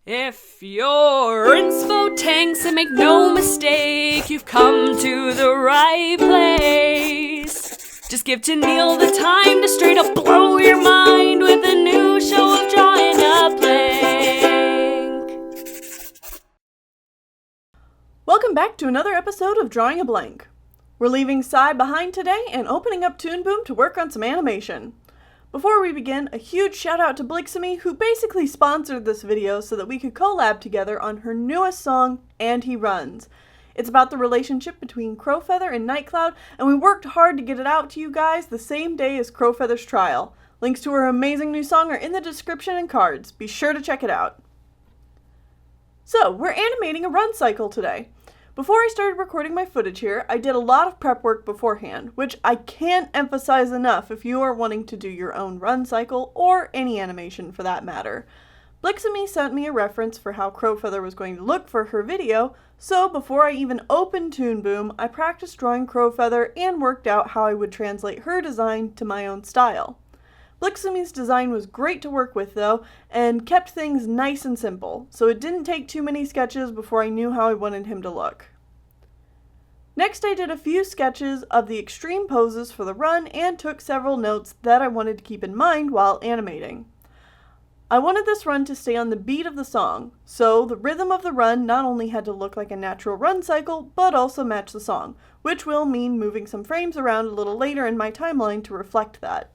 If you're inspo tanks and make no mistake, you've come to the right place. Just give to Neil the time to straight up blow your mind with a new show of Drawing a Blank. Welcome back to another episode of Drawing a Blank. We're leaving Sai behind today and opening up Toon Boom to work on some animation. Before we begin, a huge shout out to Blixamy, who basically sponsored this video so that we could collab together on her newest song, And He Runs. It's about the relationship between Crowfeather and Nightcloud, and we worked hard to get it out to you guys the same day as Crowfeather's trial. Links to her amazing new song are in the description and cards. Be sure to check it out. So, we're animating a run cycle today. Before I started recording my footage here, I did a lot of prep work beforehand, which I can't emphasize enough if you are wanting to do your own run cycle, or any animation for that matter. Blixamy sent me a reference for how Crowfeather was going to look for her video, so before I even opened Toon Boom, I practiced drawing Crowfeather and worked out how I would translate her design to my own style. Blixamy's design was great to work with though, and kept things nice and simple, so it didn't take too many sketches before I knew how I wanted him to look. Next I did a few sketches of the extreme poses for the run and took several notes that I wanted to keep in mind while animating. I wanted this run to stay on the beat of the song, so the rhythm of the run not only had to look like a natural run cycle, but also match the song, which will mean moving some frames around a little later in my timeline to reflect that.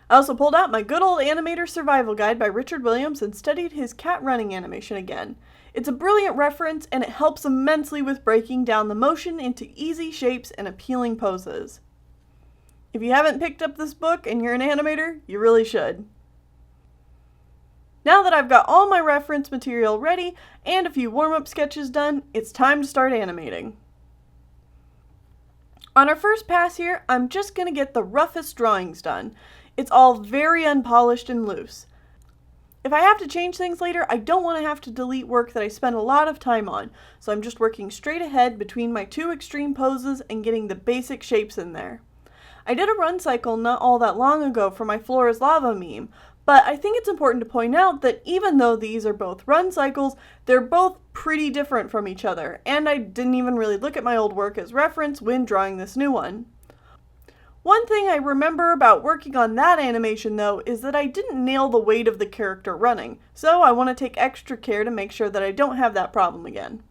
I also pulled out my good old animator survival guide by Richard Williams and studied his cat running animation again. It's a brilliant reference and it helps immensely with breaking down the motion into easy shapes and appealing poses. If you haven't picked up this book and you're an animator, you really should. Now that I've got all my reference material ready and a few warm-up sketches done, it's time to start animating. On our first pass here, I'm just going to get the roughest drawings done. It's all very unpolished and loose. If I have to change things later, I don't want to have to delete work that I spent a lot of time on, so I'm just working straight ahead between my two extreme poses and getting the basic shapes in there. I did a run cycle not all that long ago for my Floor is Lava meme, but I think it's important to point out that even though these are both run cycles, they're both pretty different from each other, and I didn't even really look at my old work as reference when drawing this new one. One thing I remember about working on that animation though is that I didn't nail the weight of the character running, so I want to take extra care to make sure that I don't have that problem again.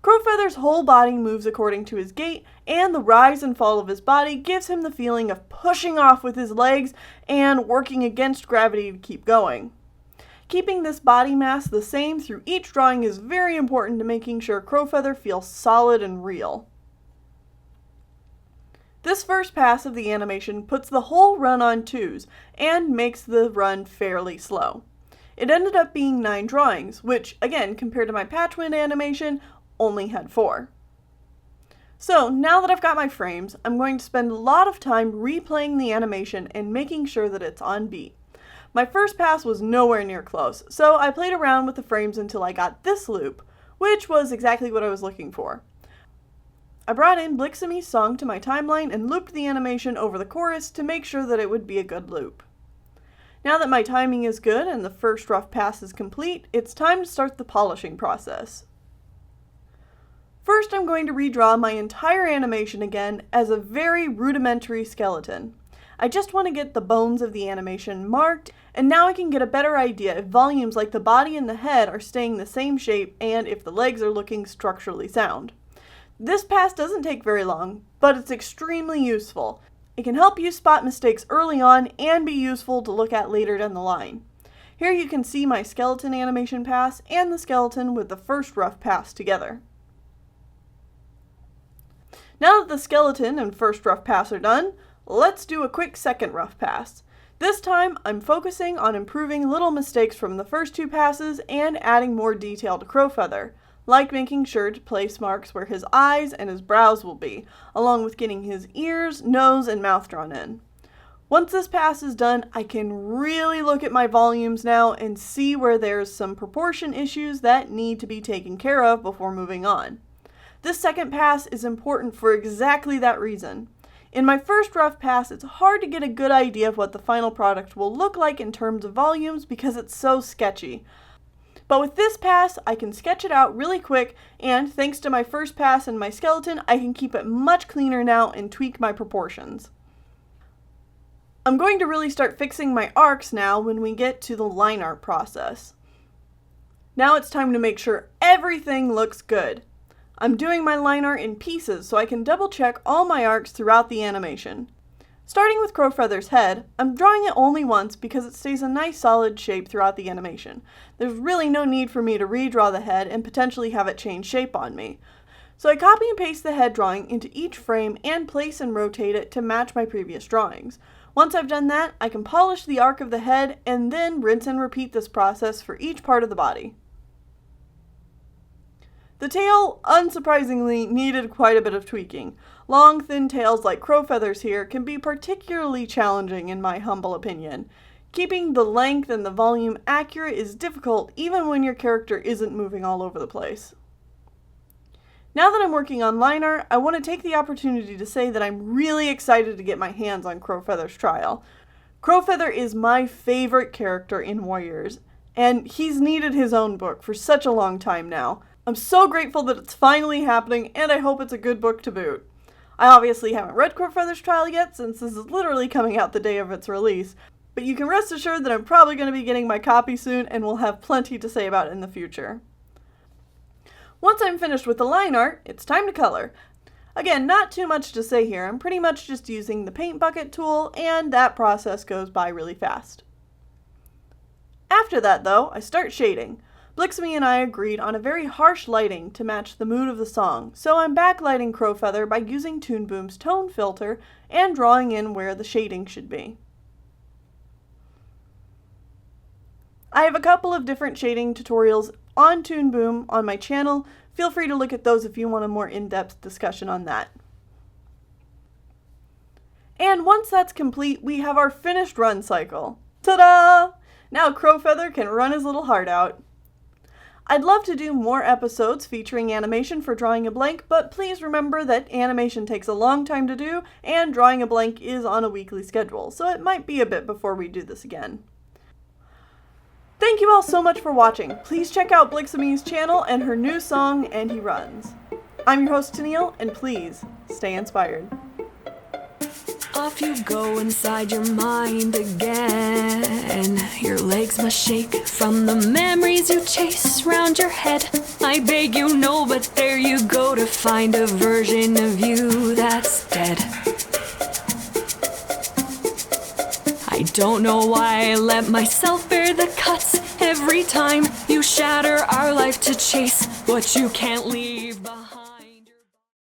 Crowfeather's whole body moves according to his gait, and the rise and fall of his body gives him the feeling of pushing off with his legs and working against gravity to keep going. Keeping this body mass the same through each drawing is very important to making sure Crowfeather feels solid and real. This first pass of the animation puts the whole run on 2s and makes the run fairly slow. It ended up being 9 drawings, which, again, compared to my Patchwind animation, only had 4. So, now that I've got my frames, I'm going to spend a lot of time replaying the animation and making sure that it's on beat. My first pass was nowhere near close, so I played around with the frames until I got this loop, which was exactly what I was looking for. I brought in Blixamy's song to my timeline and looped the animation over the chorus to make sure that it would be a good loop. Now that my timing is good and the first rough pass is complete, it's time to start the polishing process. First, I'm going to redraw my entire animation again as a very rudimentary skeleton. I just want to get the bones of the animation marked, and now I can get a better idea if volumes like the body and the head are staying the same shape and if the legs are looking structurally sound. This pass doesn't take very long, but it's extremely useful. It can help you spot mistakes early on and be useful to look at later down the line. Here you can see my skeleton animation pass and the skeleton with the first rough pass together. Now that the skeleton and first rough pass are done, let's do a quick second rough pass. This time, I'm focusing on improving little mistakes from the first 2 passes and adding more detail to Crowfeather, like making sure to place marks where his eyes and his brows will be, along with getting his ears, nose, and mouth drawn in. Once this pass is done, I can really look at my volumes now and see where there's some proportion issues that need to be taken care of before moving on. This second pass is important for exactly that reason. In my first rough pass, it's hard to get a good idea of what the final product will look like in terms of volumes because it's so sketchy. But with this pass, I can sketch it out really quick, and thanks to my first pass and my skeleton, I can keep it much cleaner now and tweak my proportions. I'm going to really start fixing my arcs now when we get to the line art process. Now it's time to make sure everything looks good. I'm doing my line art in pieces so I can double check all my arcs throughout the animation. Starting with Crowfeather's head, I'm drawing it only once because it stays a nice solid shape throughout the animation. There's really no need for me to redraw the head and potentially have it change shape on me. So I copy and paste the head drawing into each frame and place and rotate it to match my previous drawings. Once I've done that, I can polish the arc of the head and then rinse and repeat this process for each part of the body. The tail, unsurprisingly, needed quite a bit of tweaking. Long, thin tails like Crowfeather's here can be particularly challenging in my humble opinion. Keeping the length and the volume accurate is difficult even when your character isn't moving all over the place. Now that I'm working on line art, I want to take the opportunity to say that I'm really excited to get my hands on Crowfeather's trial. Crowfeather is my favorite character in Warriors, and he's needed his own book for such a long time now. I'm so grateful that it's finally happening, and I hope it's a good book to boot. I obviously haven't read Crowfeather's trial yet, since this is literally coming out the day of its release, but you can rest assured that I'm probably going to be getting my copy soon, and will have plenty to say about it in the future. Once I'm finished with the line art, it's time to color. Again, not too much to say here. I'm pretty much just using the paint bucket tool, and that process goes by really fast. After that, though, I start shading. Blixemy and I agreed on a very harsh lighting to match the mood of the song, so I'm backlighting Crowfeather by using Toon Boom's tone filter and drawing in where the shading should be. I have a couple of different shading tutorials on Toon Boom on my channel. Feel free to look at those if you want a more in-depth discussion on that. And once that's complete, we have our finished run cycle. Ta-da! Now Crowfeather can run his little heart out. I'd love to do more episodes featuring animation for Drawing a Blank, but please remember that animation takes a long time to do, and Drawing a Blank is on a weekly schedule, so it might be a bit before we do this again. Thank you all so much for watching. Please check out Blixemy's channel and her new song, And He Runs. I'm your host, Tennille, and please, stay inspired. Off you go inside your mind again. Your legs must shake from the memories you chase round your head. I beg you no, but there you go to find a version of you that's dead. I don't know why I let myself bear the cuts every time you shatter our life to chase what you can't leave behind.